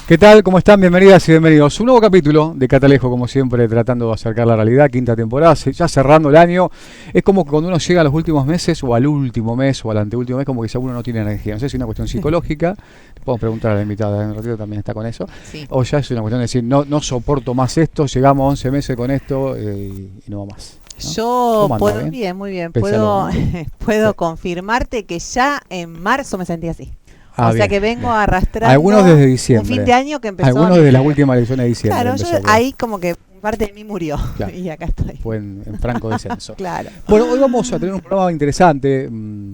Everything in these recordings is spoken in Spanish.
¿Qué tal? ¿Cómo están? Bienvenidas y bienvenidos. Un nuevo capítulo de Catalejo, como siempre, tratando de acercar la realidad. Quinta temporada, ya cerrando el año. Es como que cuando uno llega a los últimos meses, o al último mes, o al anteúltimo mes, como que ya uno no tiene energía. No sé si es una cuestión psicológica. Te podemos preguntar a la invitada, en un ratito también está con eso. Sí. O ya es una cuestión de decir, no soporto más esto, llegamos a 11 meses con esto y no va más, ¿no? Yo puedo, bien, muy bien. Puedo confirmarte que ya en marzo me sentí así. O sea que vengo arrastrando algunos desde diciembre, un fin de año que empezó. Algunos desde las últimas elecciones de diciembre. Claro, ahí como que parte de mí murió. Claro. Y acá estoy. Fue en franco descenso. Claro. Bueno, hoy vamos a tener un programa interesante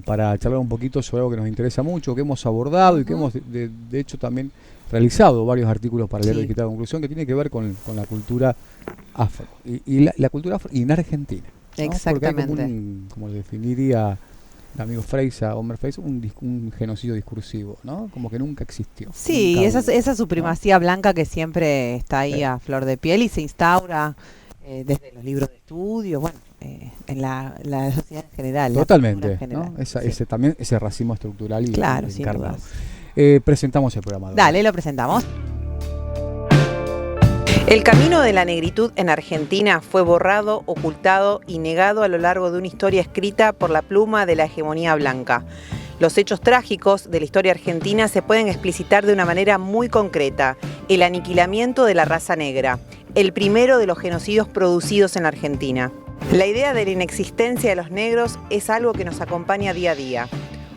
para charlar un poquito sobre algo que nos interesa mucho, que hemos abordado y que hemos de hecho también realizado varios artículos para leer Digital Conclusión, que tiene que ver con la cultura afro. Y la cultura afro y en Argentina, ¿no? Exactamente. Porque hay como lo definiría el amigo Freisa, Homer Freisa, un genocidio discursivo, ¿no? Como que nunca existió. Sí, nunca esa supremacía blanca que siempre está ahí a flor de piel y se instaura desde los libros de estudio, bueno, en la sociedad en general. Totalmente, general, ¿no? También ese racismo estructural y claro, encarnado. Presentamos el programa. Dale, lo presentamos. El camino de la negritud en Argentina fue borrado, ocultado y negado a lo largo de una historia escrita por la pluma de la hegemonía blanca. Los hechos trágicos de la historia argentina se pueden explicitar de una manera muy concreta: el aniquilamiento de la raza negra, el primero de los genocidios producidos en la Argentina. La idea de la inexistencia de los negros es algo que nos acompaña día a día.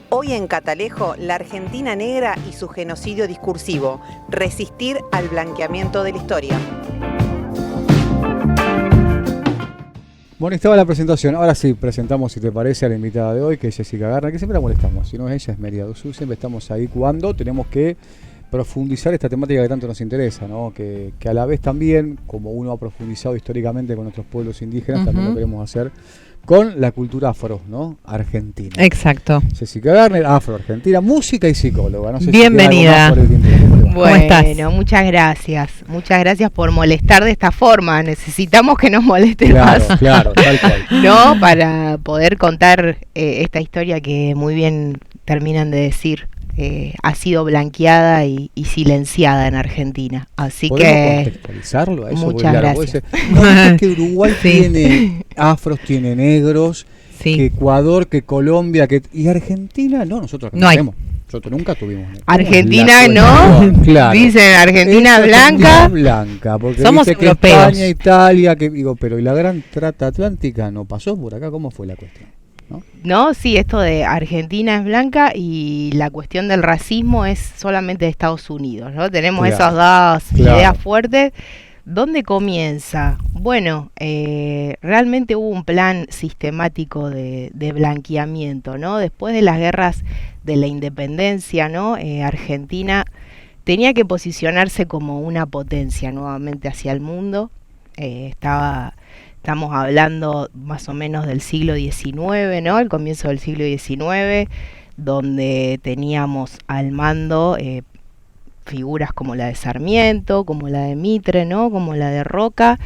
Hoy en Catalejo, la Argentina negra y su genocidio discursivo, resistir al blanqueamiento de la historia. Bueno, estaba la presentación. Ahora sí, presentamos, si te parece, a la invitada de hoy, que es Jessica Garner, que siempre la molestamos. Si no es ella, es Mérida Dosú. Siempre estamos ahí cuando tenemos que profundizar esta temática que tanto nos interesa, ¿no? Que a la vez también, como uno ha profundizado históricamente con nuestros pueblos indígenas, también lo queremos hacer con la cultura afro, ¿no? Argentina. Exacto. Jessica Garner, afro-argentina, música y psicóloga. No sé bienvenida. Si ¿Cómo estás? Muchas gracias. Muchas gracias por molestar de esta forma. Necesitamos que nos moleste más. Claro, tal cual. No, para poder contar esta historia que muy bien terminan de decir. Ha sido blanqueada y silenciada en Argentina. Así que contextualizarlo a eso. Muchas gracias. Es que Uruguay tiene afros, tiene negros, que Ecuador, que Colombia, y Argentina no, nosotros no tenemos. Nosotros nunca tuvimos. Argentina no, claro. Dicen Argentina blanca. Blanca, porque somos europeos. España, Italia, pero y la gran trata atlántica no pasó por acá. ¿Cómo fue la cuestión? No, sí, esto de Argentina es blanca y la cuestión del racismo es solamente de Estados Unidos, ¿no? Tenemos esas dos ideas fuertes. ¿Dónde comienza? Bueno, realmente hubo un plan sistemático de blanqueamiento, ¿no? Después de las guerras de la independencia, ¿no? Argentina tenía que posicionarse como una potencia nuevamente hacia el mundo. Estamos hablando más o menos del siglo XIX, ¿no? El comienzo del siglo XIX, donde teníamos al mando figuras como la de Sarmiento, como la de Mitre, ¿no? Como la de Roca.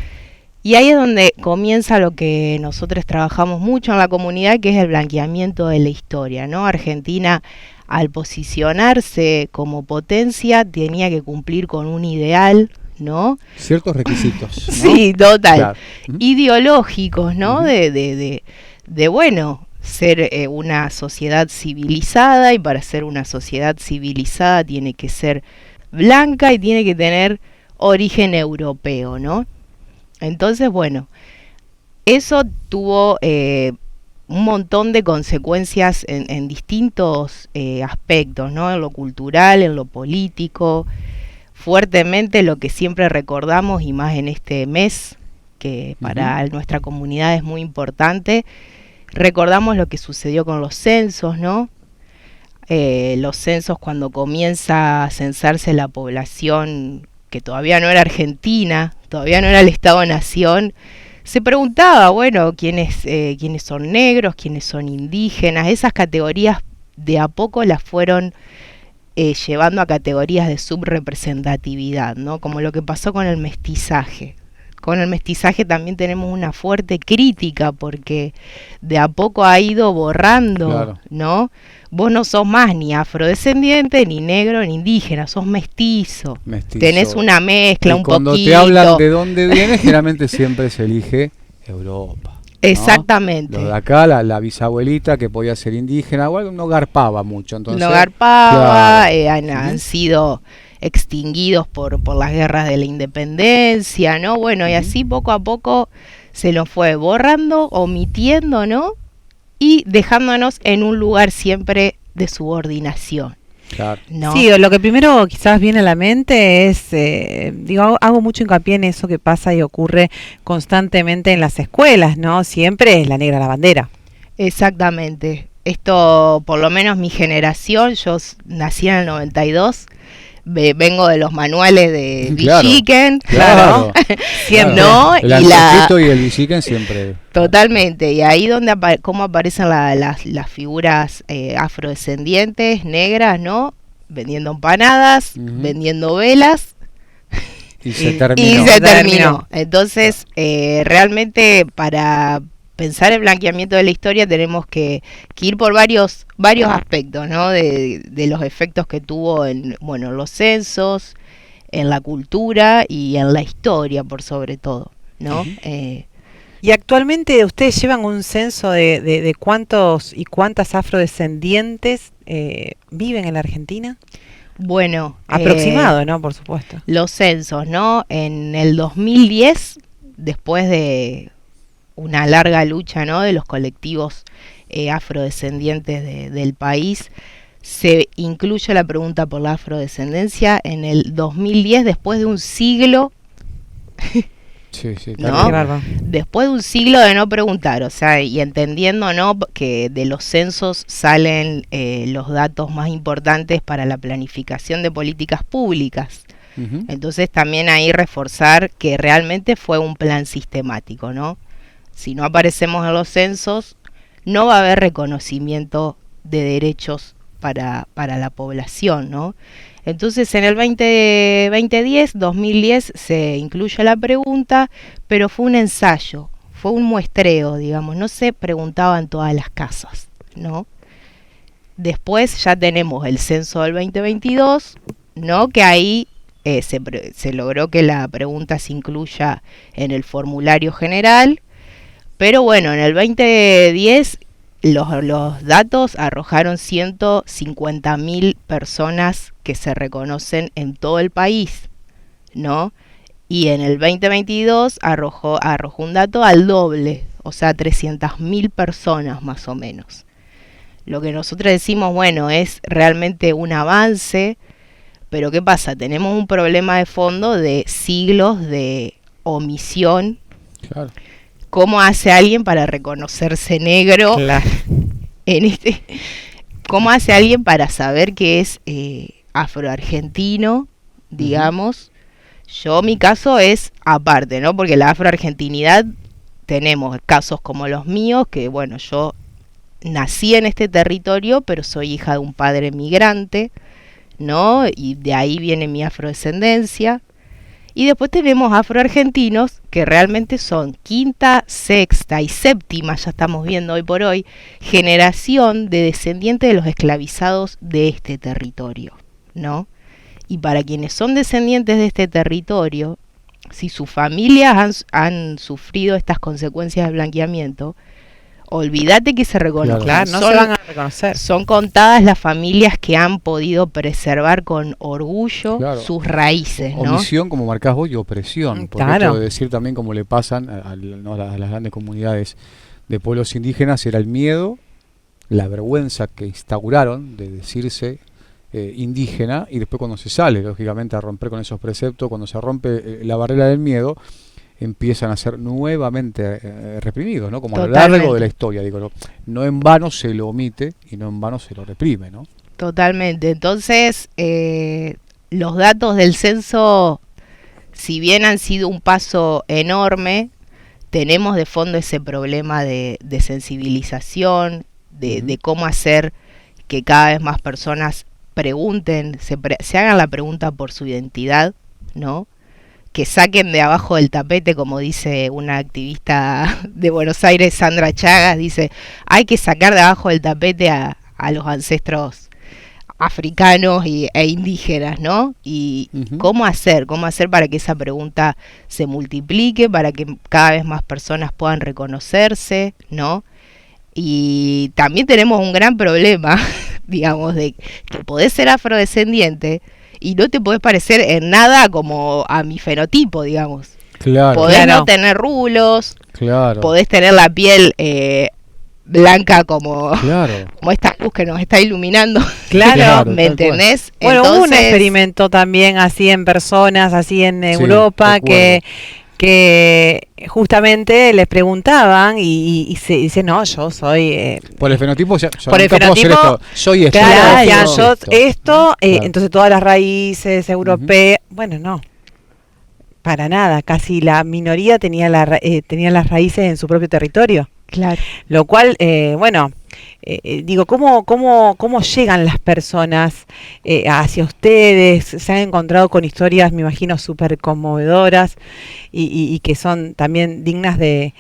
Y ahí es donde comienza lo que nosotros trabajamos mucho en la comunidad, que es el blanqueamiento de la historia, ¿no? Argentina, al posicionarse como potencia, tenía que cumplir con un ideal, ¿no? Ciertos requisitos, ¿no? Sí, total. Claro. Ideológicos, ¿no? De bueno, ser una sociedad civilizada, y para ser una sociedad civilizada tiene que ser blanca y tiene que tener origen europeo, ¿no? Entonces, bueno, eso tuvo un montón de consecuencias en distintos aspectos, ¿no? En lo cultural, en lo político. Fuertemente lo que siempre recordamos, y más en este mes, que para nuestra comunidad es muy importante, recordamos lo que sucedió con los censos, ¿no? Los censos, cuando comienza a censarse la población, que todavía no era Argentina, todavía no era el Estado-Nación, se preguntaba, bueno, quiénes son negros, quiénes son indígenas. Esas categorías de a poco las fueron llevando a categorías de subrepresentatividad, ¿no? Como lo que pasó con el mestizaje. con el mestizaje también tenemos una fuerte crítica porque de a poco ha ido borrando, Claro. ¿no? Vos no sos más ni afrodescendiente, ni negro, ni indígena, sos mestizo. Mestizo. Tenés una mezcla, Y un cuando poquito. te hablan de dónde viene, generalmente siempre se elige Europa. ¿no? Exactamente. Lo de acá, la bisabuelita que podía ser indígena o algo, no garpaba mucho. Entonces, No garpaba, claro. han sido extinguidos por las guerras de la independencia, ¿no? Bueno, y así poco a poco se lo fue borrando, omitiendo, ¿no? Y dejándonos en un lugar siempre de subordinación, Claro. ¿no? Sí, lo que primero quizás viene a la mente es, hago mucho hincapié en eso que pasa y ocurre constantemente en las escuelas, ¿no? Siempre es la negra la bandera. Exactamente. Esto, por lo menos mi generación, yo nací en el 92, vengo de los manuales de Claro. Villiquen, Claro. Siempre. ¿no? El Y la... antojito y el bichiquen siempre. Totalmente, y ahí donde cómo aparecen las figuras afrodescendientes, negras, ¿no? Vendiendo empanadas, Ujú. vendiendo velas, Y se Y terminó. y se Terminó. terminó. Entonces, realmente para pensar el blanqueamiento de la historia tenemos que ir por varios aspectos, ¿no? De los efectos que tuvo en, bueno, los censos, en la cultura y en la historia, por sobre todo, ¿no? Ujú. Y actualmente ustedes llevan un censo de cuántos y cuántas afrodescendientes viven en la Argentina. Bueno, Aproximado, ¿no? Por supuesto. los censos, ¿no? En el 2010, después de una larga lucha, ¿no? De los colectivos afrodescendientes del país, se incluye la pregunta por la afrodescendencia en el 2010, después de un siglo, Sí, sí, ¿no? Qué bárbaro. después de un siglo de no preguntar, o sea, y entendiendo, ¿no? Que de los censos salen los datos más importantes para la planificación de políticas públicas. Ujú. Entonces también ahí reforzar que realmente fue un plan sistemático, ¿no? Si no aparecemos en los censos, no va a haber reconocimiento de derechos para la población, ¿no? Entonces en el 2010 se incluye la pregunta, pero fue un ensayo, fue un muestreo, digamos, no se preguntaba en todas las casas, ¿no? Después ya tenemos el censo del 2022, ¿no? Que ahí se logró que la pregunta se incluya en el formulario general, pero bueno, en el 2010 los datos arrojaron 150.000 personas que se reconocen en todo el país, ¿no? Y en el 2022 arrojó un dato al doble, o sea, 300.000 personas más o menos. Lo que nosotros decimos, bueno, es realmente un avance, pero ¿qué pasa? Tenemos un problema de fondo de siglos de omisión. Claro. ¿Cómo hace alguien para reconocerse negro Claro. en este? ¿Cómo hace alguien para saber que es afroargentino, digamos? Yo, mi caso es aparte, ¿no? Porque la afroargentinidad, tenemos casos como los míos, que bueno, yo nací en este territorio, pero soy hija de un padre migrante, ¿no? Y de ahí viene mi afrodescendencia. Y después tenemos afroargentinos que realmente son quinta, sexta y séptima, ya estamos viendo hoy por hoy, generación de descendientes de los esclavizados de este territorio, ¿no? Y para quienes son descendientes de este territorio, si sus familias han sufrido estas consecuencias del blanqueamiento, olvídate que se reconozcan. Claro, no Son- se van a reconocer. son contadas las familias que han podido preservar con orgullo Claro. sus raíces, ¿no? Omisión, como marcás vos, y opresión. Porque Claro. esto de decir también como le pasan ¿no? a las grandes comunidades de pueblos indígenas era el miedo, la vergüenza que instauraron de decirse indígena, y después cuando se sale, lógicamente, a romper con esos preceptos, cuando se rompe la barrera del miedo, empiezan a ser nuevamente reprimidos, ¿no? Como a lo largo Totalmente. de la historia, digo, no en vano se lo omite y no en vano se lo reprime, ¿no? Totalmente. Entonces, los datos del censo, si bien han sido un paso enorme, tenemos de fondo ese problema de sensibilización, de cómo hacer que cada vez más personas pregunten, se hagan la pregunta por su identidad, ¿no? que saquen de abajo del tapete, como dice una activista de Buenos Aires, Sandra Chagas, dice, hay que sacar de abajo del tapete a los ancestros africanos e indígenas, ¿no? Y ¿cómo hacer para que esa pregunta se multiplique, para que cada vez más personas puedan reconocerse, ¿no? Y también tenemos un gran problema, digamos, de que podés ser afrodescendiente y no te podés parecer en nada como a mi fenotipo, digamos. Claro. Podés no tener rulos, claro. Podés tener la piel blanca como esta luz que nos está iluminando. Claro, ¿me entendés? Bueno, hubo un experimento también así en personas, así en Europa, que justamente les preguntaban y se dice, no, yo soy... por el fenotipo, yo por el fenotipo, soy esto. Claro, yo esto, entonces todas las raíces europeas, bueno, no. Para nada, casi la minoría tenía las raíces en su propio territorio. Claro. Lo cual, digo, ¿cómo llegan las personas hacia ustedes? Se han encontrado con historias, me imagino, súper conmovedoras y que son también dignas de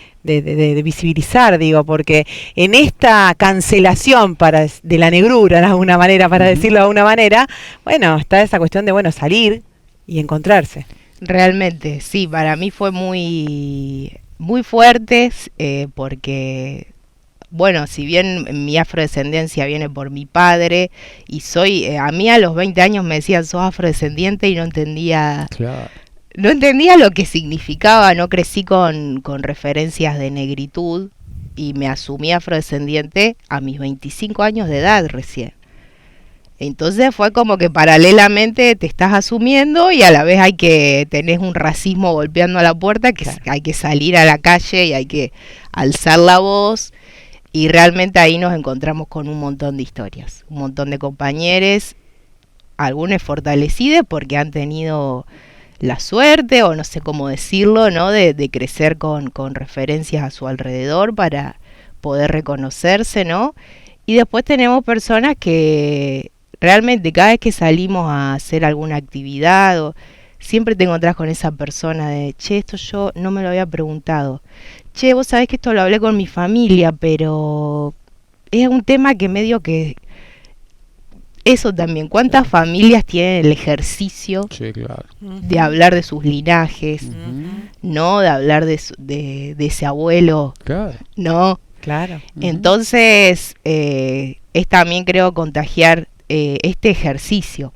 visibilizar, digo, porque en esta cancelación de la negrura, de alguna manera, para decirlo de alguna manera, bueno, está esa cuestión de, salir y encontrarse. Realmente, sí, para mí fue muy fuerte, porque, bueno, si bien mi afrodescendencia viene por mi padre, y a mí a los 20 años me decían, sos afrodescendiente, y no entendía lo que significaba, no crecí con referencias de negritud, y me asumí afrodescendiente a mis 25 años de edad recién. Entonces fue como que paralelamente te estás asumiendo y a la vez tenés un racismo golpeando a la puerta, que hay que salir a la calle y hay que alzar la voz, y realmente ahí nos encontramos con un montón de historias, un montón de compañeros, algunos fortalecidos porque han tenido la suerte, o no sé cómo decirlo, ¿no? De crecer con referencias a su alrededor para poder reconocerse, ¿no? Y después tenemos personas que realmente cada vez que salimos a hacer alguna actividad, siempre te encontrás con esa persona de, che, esto yo no me lo había preguntado. Che, vos sabés que esto lo hablé con mi familia, pero es un tema que medio que... Eso también, ¿cuántas familias tienen el ejercicio de hablar de sus linajes, no? De hablar de ese abuelo, ¿no? Claro. Entonces, es también, creo, contagiar este ejercicio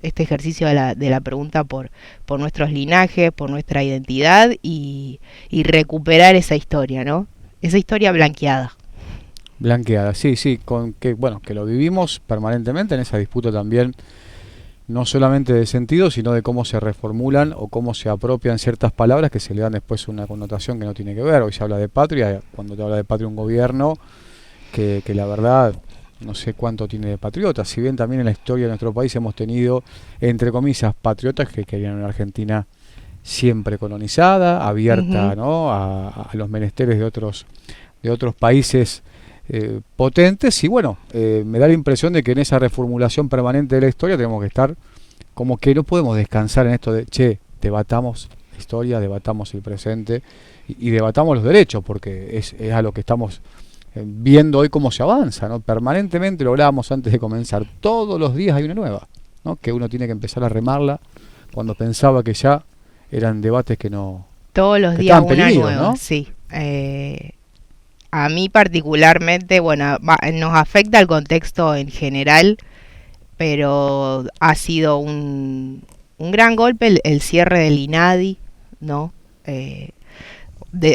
de la pregunta por nuestros linajes, por nuestra identidad, y recuperar esa historia, ¿no? Esa historia blanqueada. Blanqueada, sí, que lo vivimos permanentemente en esa disputa también, no solamente de sentido, sino de cómo se reformulan o cómo se apropian ciertas palabras que se le dan después una connotación que no tiene que ver. Hoy se habla de patria, cuando te habla de patria un gobierno que la verdad no sé cuánto tiene de patriotas, si bien también en la historia de nuestro país hemos tenido, entre comillas, patriotas que querían una Argentina siempre colonizada, abierta, ¿no? a los menesteres de otros países potentes, y bueno, me da la impresión de que en esa reformulación permanente de la historia tenemos que estar como que no podemos descansar en esto de, debatamos la historia, debatamos el presente y debatamos los derechos, porque es a lo que estamos viendo hoy cómo se avanza, ¿no? Permanentemente, lo hablábamos antes de comenzar, todos los días hay una nueva, ¿no? Que uno tiene que empezar a remarla cuando pensaba que ya eran debates que no... Todos los días una nueva, ¿no? Sí. A mí particularmente, bueno, nos afecta el contexto en general, pero ha sido un gran golpe el cierre del INADI, ¿no?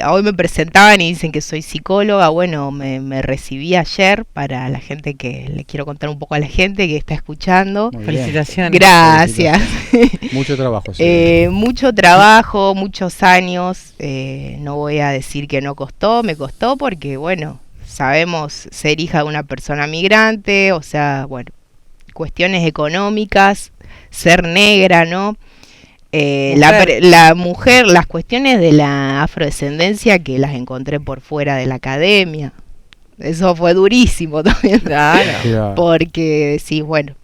Hoy me presentaban y dicen que soy psicóloga. Bueno, me recibí ayer, para la gente que le quiero contar un poco a la gente que está escuchando. Felicitaciones. Gracias. Mucho trabajo. Sí. Mucho trabajo, muchos años. No voy a decir que no costó, me costó porque, bueno, sabemos ser hija de una persona migrante, o sea, bueno, cuestiones económicas, ser negra, ¿no? La mujer, las cuestiones de la afrodescendencia que las encontré por fuera de la academia. Eso fue durísimo también. Claro. Porque sí, bueno.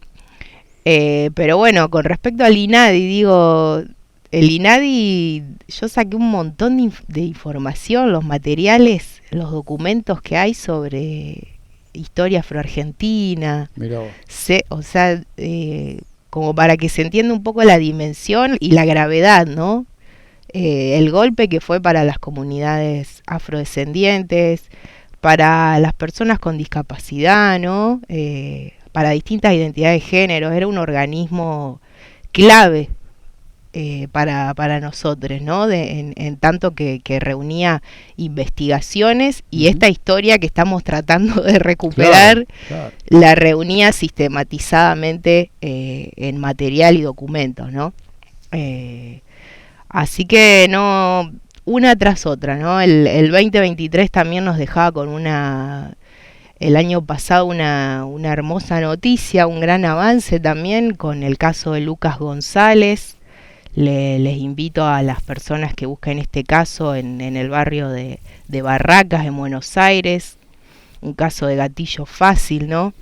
Pero bueno, con respecto al INADI, digo, el INADI, yo saqué un montón de información, los materiales, los documentos que hay sobre historia afroargentina. Mirá vos. O sea, como para que se entienda un poco la dimensión y la gravedad, ¿no? El golpe que fue para las comunidades afrodescendientes, para las personas con discapacidad, ¿no? Para distintas identidades de género, era un organismo clave para nosotros, ¿no? En tanto que reunía investigaciones y esta historia que estamos tratando de recuperar, Claro. la reunía sistematizadamente en material y documentos, ¿no? Así que no, una tras otra, ¿no? El 2023 también nos dejaba con el año pasado una hermosa noticia, un gran avance también con el caso de Lucas González. Les invito a las personas que busquen este caso en el barrio de Barracas, en Buenos Aires, un caso de gatillo fácil, ¿no?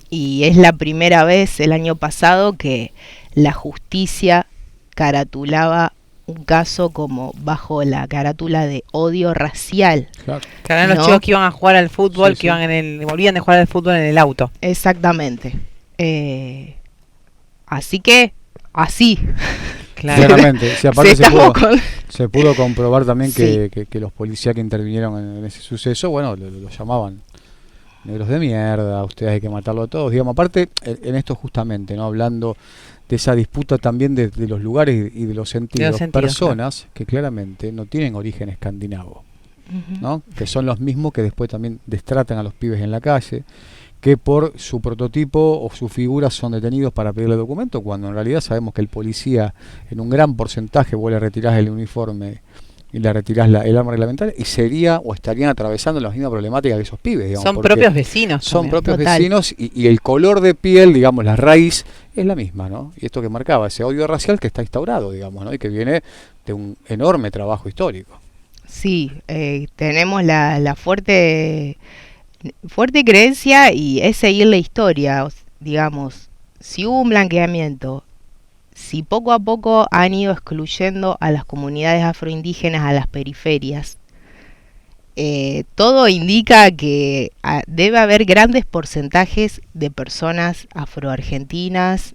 Y es la primera vez el año pasado que la justicia caratulaba un caso como bajo la carátula de odio racial. Claro. Que eran los ¿no? chicos que iban a jugar al fútbol, Sí, que iban volvían de jugar al fútbol en el auto. Exactamente. Así que, así. Claro. Claramente, si aparte Sí, estamos se pudo comprobar también Sí. que los policías que intervinieron en ese suceso, bueno, lo llamaban negros de mierda, ustedes hay que matarlo a todos. Digamos, aparte, en esto justamente, ¿no? Hablando de esa disputa también de los lugares y de los sentidos, personas que claramente no tienen origen escandinavo, ¿no? Que son los mismos que después también destratan a los pibes en la calle, que por su prototipo o su figura son detenidos para pedirle documento, cuando en realidad sabemos que el policía en un gran porcentaje vos le retirás el uniforme y le retirás el arma reglamentaria y sería o estarían atravesando la misma problemática que esos pibes, digamos, Son porque propios vecinos. son también. propios Total. vecinos y el color de piel, digamos, la raíz es la misma, ¿no? Y esto que marcaba ese odio racial que está instaurado, digamos, ¿no? Y que viene de un enorme trabajo histórico. Sí, tenemos la fuerte creencia y es seguir la historia, digamos, si hubo un blanqueamiento, si poco a poco han ido excluyendo a las comunidades afroindígenas a las periferias, todo indica que debe haber grandes porcentajes de personas afroargentinas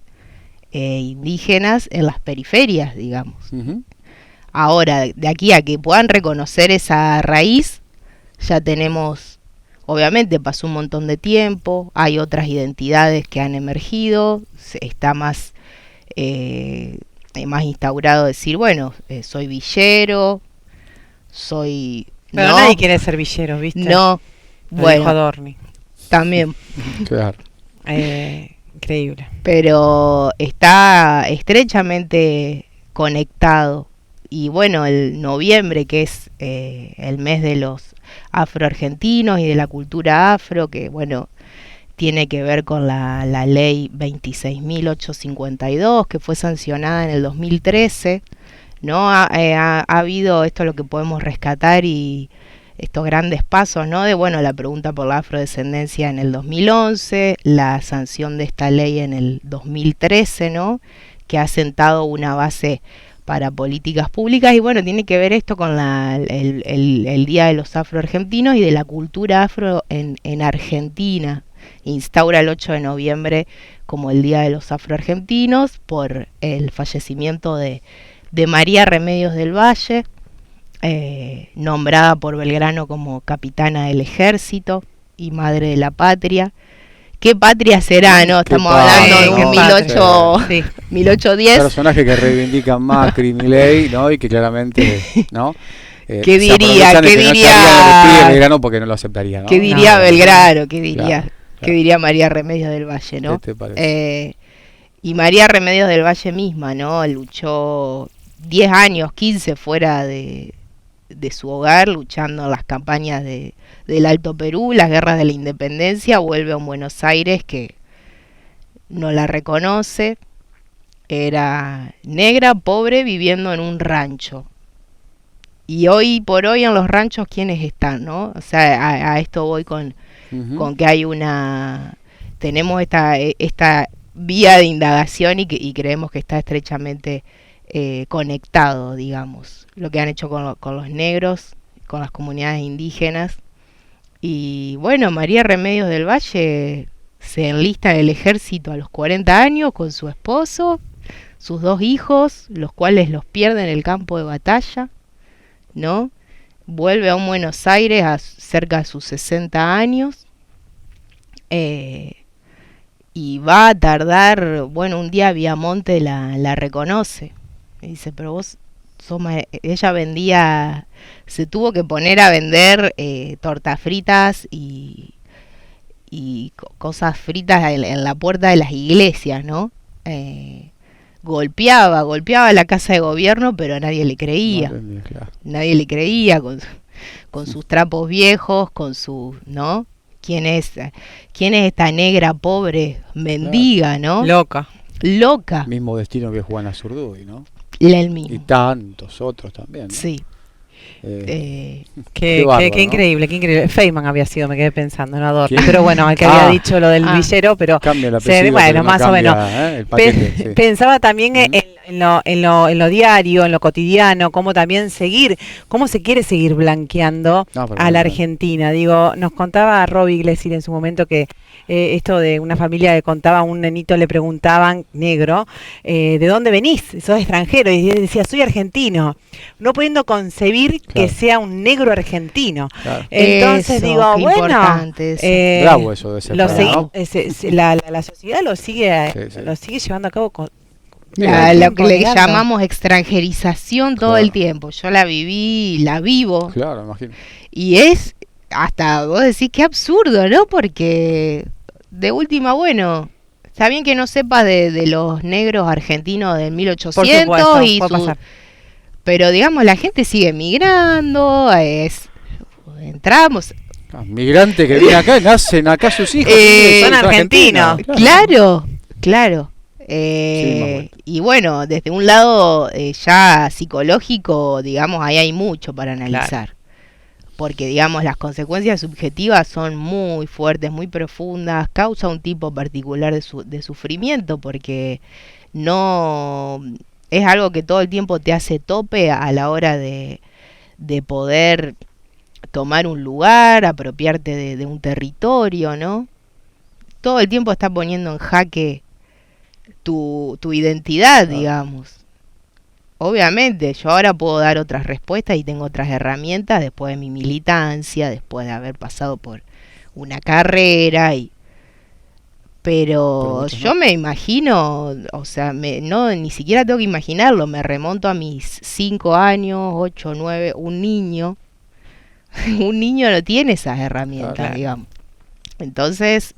indígenas en las periferias, digamos. Uh-huh. Ahora, de aquí a que puedan reconocer esa raíz, ya tenemos, obviamente pasó un montón de tiempo, hay otras identidades que han emergido, está más instaurado decir, bueno, soy villero, soy... Pero no, nadie quiere ser villero, ¿viste? no, Lo dijo bueno, Adorni. también, Claro. Increíble. pero está estrechamente conectado. Y bueno, el noviembre, que es el mes de los afroargentinos y de la cultura afro, que bueno, tiene que ver con la ley 26.852, que fue sancionada en el 2013, ¿no? Ha habido, esto es lo que podemos rescatar, y estos grandes pasos, ¿no? De, bueno, la pregunta por la afrodescendencia en el 2011, la sanción de esta ley en el 2013, ¿no? Que ha sentado una base para políticas públicas, y bueno, tiene que ver esto con el Día de los Afroargentinos y de la cultura afro en Argentina. Instaura el 8 de noviembre como el Día de los Afroargentinos por el fallecimiento de María Remedios del Valle, nombrada por Belgrano como capitana del ejército y madre de la patria. ¿Qué patria será, no? Estamos hablando de un 1810. Personaje que reivindican Macri, Milei, ¿no? Y que claramente, ¿no? ¿Qué diría? ¿Qué diría? Belgrano porque no lo aceptaría, ¿no? ¿Qué diría No, Belgrano? ¿Qué diría? Claro. ¿Qué diría María Remedios del Valle, no? ¿Qué te parece? Y María Remedios del Valle misma, ¿no? Luchó 10 años, 15 fuera de su hogar, luchando en las campañas del Alto Perú, las guerras de la independencia, vuelve a un Buenos Aires que no la reconoce, era negra, pobre, viviendo en un rancho. Y hoy por hoy en los ranchos, ¿quiénes están, no? O sea, a esto voy con que hay tenemos esta vía de indagación y creemos que está estrechamente conectado, digamos, lo que han hecho con los negros, con las comunidades indígenas. Y bueno, María Remedios del Valle se enlista en el ejército a los 40 años con su esposo, sus 2 hijos, los cuales los pierde en el campo de batalla, ¿no? Vuelve a un Buenos Aires a cerca de sus 60 años. Y va a tardar, bueno, un día Viamonte la reconoce. Y dice, pero vos ella vendía, se tuvo que poner a vender tortas fritas y cosas fritas en la puerta de las iglesias, ¿no? Golpeaba la casa de gobierno, pero nadie le creía. No, claro. Nadie le creía con sus trapos viejos, con su, ¿no? ¿Quién es esta negra pobre mendiga, no? Loca. Mismo destino que Juana Zurduy, ¿no? El mismo. Y tantos otros también, ¿no? Sí. Qué bárbaro, ¿no? increíble, qué increíble. Feynman había sido, me quedé pensando, no Adorno. ¿Quién? Pero bueno, el que había dicho lo del villero, pero cambia el apellido, bueno, pero no más cambia, o menos. El paquete, sí. Pensaba también en lo diario, en lo cotidiano, cómo también cómo se quiere seguir blanqueando a la Argentina. Digo, nos contaba Robbie Iglesias en su momento que esto de una familia que contaba, a un nenito le preguntaban, negro, ¿de dónde venís? Sos extranjero. Y él decía, soy argentino. No pudiendo concebir que sea un negro argentino. Claro. Entonces eso, digo, bueno, bravo eso de ser, ¿no? La sociedad lo sigue llevando a cabo con lo que le llamamos extranjerización todo el tiempo. Yo la viví, la vivo. Claro, imagino. Y es hasta vos decís qué absurdo, ¿no? Porque de última, bueno, está bien que no sepas de los negros argentinos del 1800 pero digamos la gente sigue migrando, entramos. Migrantes que vienen acá, nacen acá sus hijos, son argentinos. Claro. Y bueno, desde un lado ya psicológico, digamos, ahí hay mucho para analizar. Claro. Porque, digamos, las consecuencias subjetivas son muy fuertes, muy profundas, causa un tipo particular de sufrimiento, porque no es algo que todo el tiempo te hace tope a la hora de poder tomar un lugar, apropiarte de un territorio, ¿no? Todo el tiempo está poniendo en jaque tu identidad, digamos. Obviamente, yo ahora puedo dar otras respuestas y tengo otras herramientas después de mi militancia, después de haber pasado por una carrera, pero yo me imagino, o sea, ni siquiera tengo que imaginarlo, me remonto a mis 5 años, 8, 9, un niño no tiene esas herramientas, digamos. Entonces,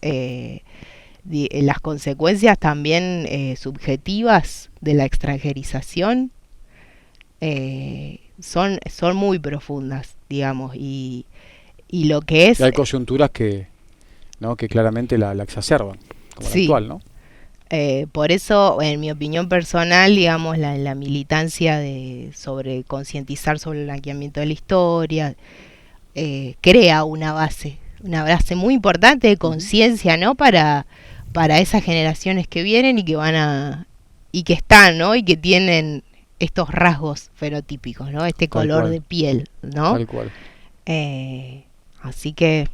las consecuencias también subjetivas de la extranjerización son muy profundas, digamos, y lo que es... Y hay coyunturas que claramente la exacerban, como la actual, ¿no? Por eso, en mi opinión personal, digamos, la militancia sobre concientizar sobre el blanqueamiento de la historia crea una base muy importante de conciencia, ¿no? Para esas generaciones que vienen y que están, ¿no? Y que tienen estos rasgos fenotípicos, ¿no? Este color de piel, ¿no? Tal cual. Así que...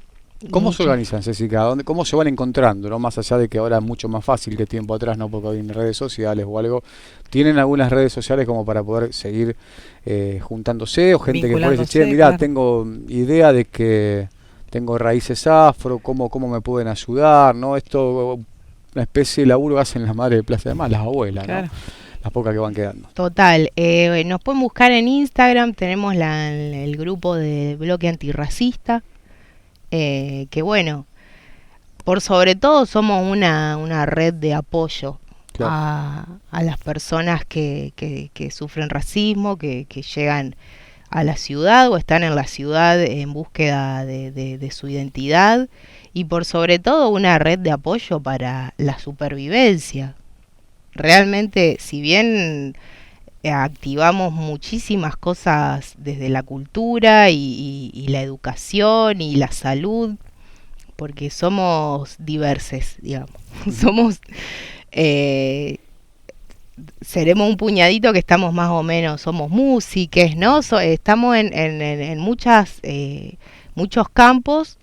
¿Cómo se organizan, Cecilia? ¿Cómo se van encontrando? ¿No? Más allá de que ahora es mucho más fácil que tiempo atrás, ¿no? Porque hay redes sociales o algo. ¿Tienen algunas redes sociales como para poder seguir juntándose? O gente que puede decir, mirá, claro, tengo idea de que tengo raíces afro, ¿cómo me pueden ayudar? ¿No? Esto, una especie de laburo que hacen las madres de Plaza de Más, las abuelas, claro, ¿no? Las pocas que van quedando. Total. Nos pueden buscar en Instagram, tenemos el grupo de Bloque Antirracista. Que bueno, por sobre todo somos una red de apoyo, claro, a las personas que sufren racismo, que llegan a la ciudad o están en la ciudad en búsqueda de su identidad, y por sobre todo una red de apoyo para la supervivencia. Realmente, si bien activamos muchísimas cosas desde la cultura y la educación y la salud, porque somos diversos, digamos. Somos seremos un puñadito que estamos más o menos, somos músiques, ¿no? Estamos en muchos campos,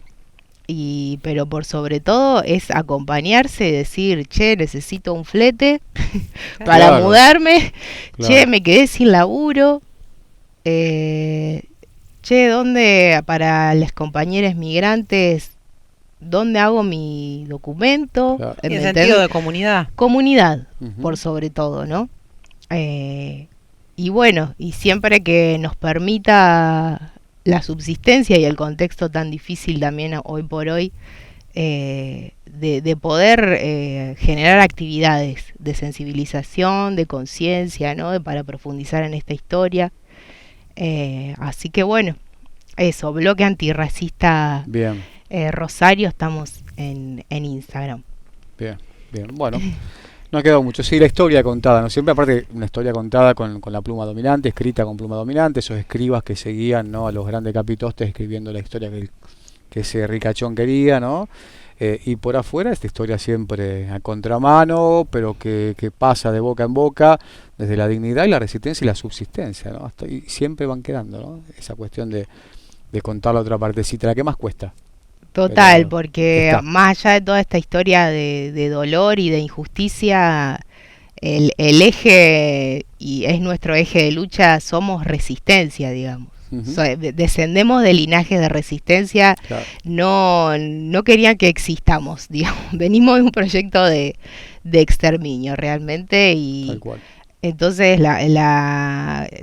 pero por sobre todo es acompañarse y decir, che, necesito un flete para Claro. mudarme, Claro. che, me quedé sin laburo, che, ¿dónde, para las compañeras migrantes, dónde hago mi documento? Claro. Y ¿Me el entendés? sentido de comunidad. Comunidad, Ujú. por sobre todo, ¿no? Y bueno, y siempre que nos permita la subsistencia y el contexto tan difícil también hoy por hoy, de poder generar actividades de sensibilización, de conciencia, ¿no? Para profundizar en esta historia. Así que bueno, eso, Bloque Antirracista Bien, Rosario, estamos en Instagram. bien, bien. Bueno, no ha quedado mucho. Sí, la historia contada, ¿no? Siempre, aparte, una historia contada con la pluma dominante, escrita con pluma dominante, esos escribas que seguían, ¿no? A los grandes capitostes escribiendo la historia que ese ricachón quería, ¿no? Y por afuera, esta historia siempre a contramano, pero que pasa de boca en boca, desde la dignidad y la resistencia y la subsistencia, ¿no? Y siempre van quedando, ¿no? Esa cuestión de contar la otra partecita, la que más cuesta. Total, Pero porque está. más allá de toda esta historia de dolor y de injusticia, el eje, y es nuestro eje de lucha, somos resistencia, digamos. Ujú. Descendemos de linajes de resistencia, Claro. no querían que existamos, digamos. Venimos de un proyecto de exterminio realmente, y Tal cual. entonces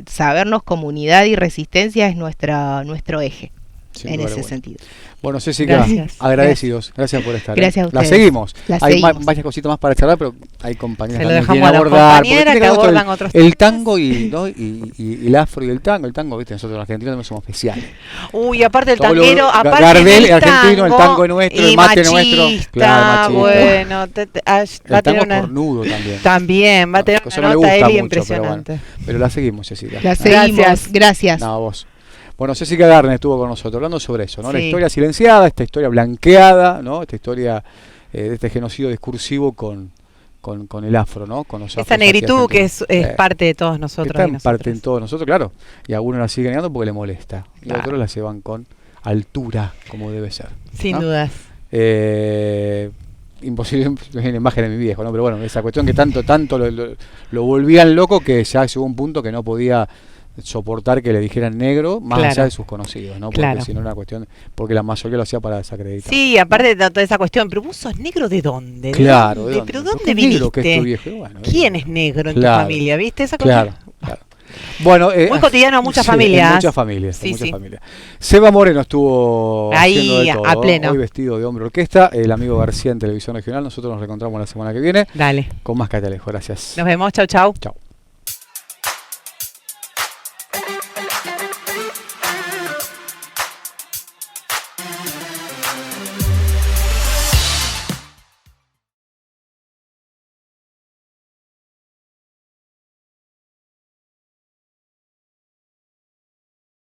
sabernos comunidad y resistencia es nuestro eje Sin en lugar a ese dudas. sentido. Bueno, Cecilia, Gracias. agradecidos. Gracias por estar. Gracias a La ustedes. seguimos. La Hay seguimos. varias cositas más para charlar, pero hay compañeras Se lo también dejamos quieren a las abordar. porque compañeras tiene que ver esto abordan otros el temas. tango y el afro y el tango, viste, nosotros los argentinos también somos especiales. Uy, aparte el Todo lo- tanguero, aparte Gardel, del el argentino, el tango es nuestro, y el mate es nuestro. machista, Claro, machista. bueno, va El a tener tango es una... cornudo también. También, va a tener Eso una no le nota gusta Eli mucho, pero bueno. impresionante. Pero la seguimos, Cecilia. La seguimos. Gracias. Gracias. No, vos. Bueno, Cecilia Garner estuvo con nosotros hablando sobre eso, ¿no? La Sí. historia silenciada, esta historia blanqueada, ¿no? Esta historia de este genocidio discursivo con el afro, ¿no? Con los Esa afros negritud aquí que es argentinos. parte de todos Que nosotros. está y en nosotras. parte en todos nosotros, claro. Y algunos la siguen negando porque le molesta. Y Claro. otros la llevan con altura, como debe ser. Sin ¿no? dudas. Imposible la imagen de mi viejo, ¿no? Pero bueno, esa cuestión que tanto lo volvían loco que ya llegó un punto que no podía soportar que le dijeran negro más Claro. allá de sus conocidos, ¿no? Porque Claro. si no era una cuestión, porque la mayoría lo hacía para desacreditar. Sí, aparte de toda esa cuestión, pero vos sos negro de dónde? Claro, ¿De ¿de dónde? dónde? ¿Pero ¿Por dónde qué negro que es tu viniste? viejo? Y bueno, ¿Quién es negro en Claro. tu familia? ¿Viste esa cosa? Claro, claro. Bueno, Muy cotidiano en muchas sí, familias. En muchas familias, Sí, en muchas sí. familias. Seba Moreno estuvo Ahí, haciendo de todo, a pleno. hoy vestido de hombre orquesta, el amigo García en Televisión Regional. Nosotros nos reencontramos la semana que viene Dale. con más Catalejo. Gracias. Nos vemos. Chau, chau. Chao.